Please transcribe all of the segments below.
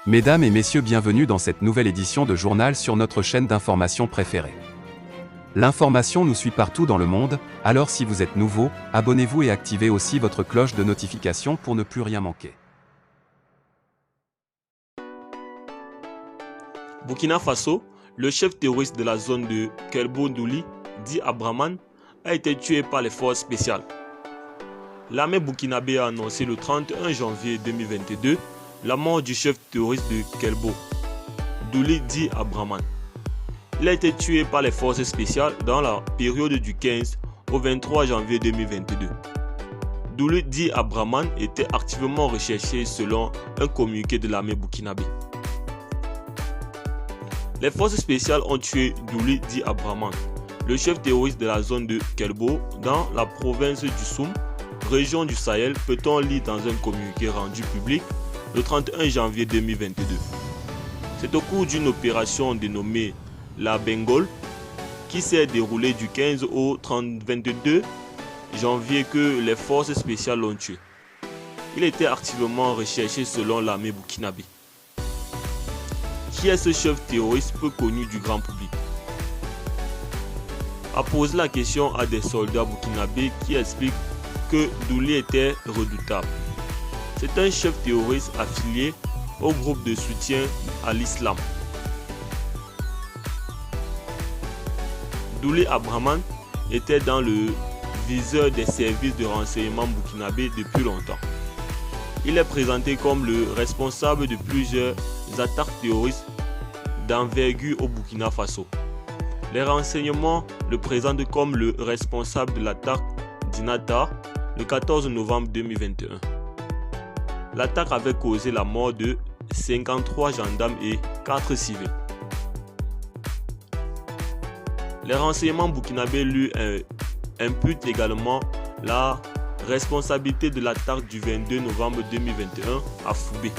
Mesdames et messieurs, bienvenue dans cette nouvelle édition de journal sur notre chaîne d'information préférée. L'information nous suit partout dans le monde, alors si vous êtes nouveau, abonnez-vous et activez aussi votre cloche de notification pour ne plus rien manquer. Burkina Faso, le chef terroriste de la zone de Kelbo Douli, dit Abdraman, a été tué par les forces spéciales. L'armée burkinabé a annoncé le 31 janvier 2022 la mort du chef terroriste de Kelbo, Douli dit Abdraman. Il a été tué par les forces spéciales dans la période du 15 au 23 janvier 2022. Douli dit Abdraman était activement recherché selon un communiqué de l'armée burkinabé. Les forces spéciales ont tué Douli dit Abdraman, le chef terroriste de la zone de Kelbo, dans la province du Soum, région du Sahel, peut-on lire dans un communiqué rendu public le 31 janvier 2022. C'est au cours d'une opération dénommée la Bengol, qui s'est déroulée du 15 au 22 janvier, que les forces spéciales l'ont tué. Il était activement recherché selon l'armée burkinabé. Qui est ce chef terroriste peu connu du grand public? A posé la question à des soldats burkinabés qui expliquent que Douli était redoutable. C'est un chef terroriste affilié au groupe de soutien à l'islam. Douli Abdraman était dans le viseur des services de renseignement burkinabé depuis longtemps. Il est présenté comme le responsable de plusieurs attaques terroristes d'envergure au Burkina Faso. Les renseignements le présentent comme le responsable de l'attaque d'Inata le 14 novembre 2021. L'attaque avait causé la mort de 53 gendarmes et 4 civils. Les renseignements burkinabés lui imputent également la responsabilité de l'attaque du 22 novembre 2021 à Foubé,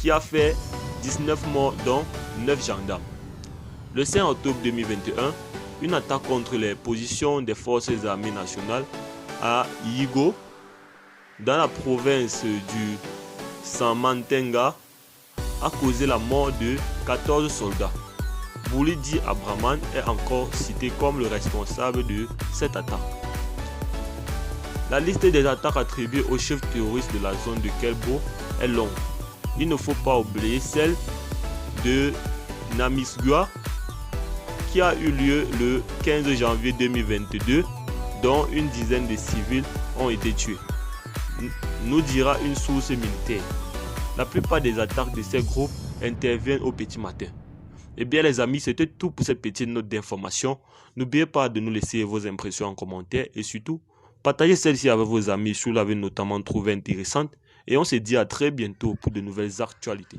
qui a fait 19 morts dont 9 gendarmes. Le 5 octobre 2021, une attaque contre les positions des forces armées nationales à Yigo, dans la province du Samantenga, a causé la mort de 14 soldats. Douli dit Abdraman est encore cité comme le responsable de cette attaque. La liste des attaques attribuées au chef terroriste de la zone de Kelbo est longue. Il ne faut pas oublier celle de Namisgua qui a eu lieu le 15 janvier 2022, dont une dizaine de civils ont été tués, nous dira une source militaire. La plupart des attaques de ces groupes interviennent au petit matin. Eh bien les amis, c'était tout pour cette petite note d'information. N'oubliez pas de nous laisser vos impressions en commentaire et surtout, partagez celle-ci avec vos amis si vous l'avez notamment trouvée intéressante. Et on se dit à très bientôt pour de nouvelles actualités.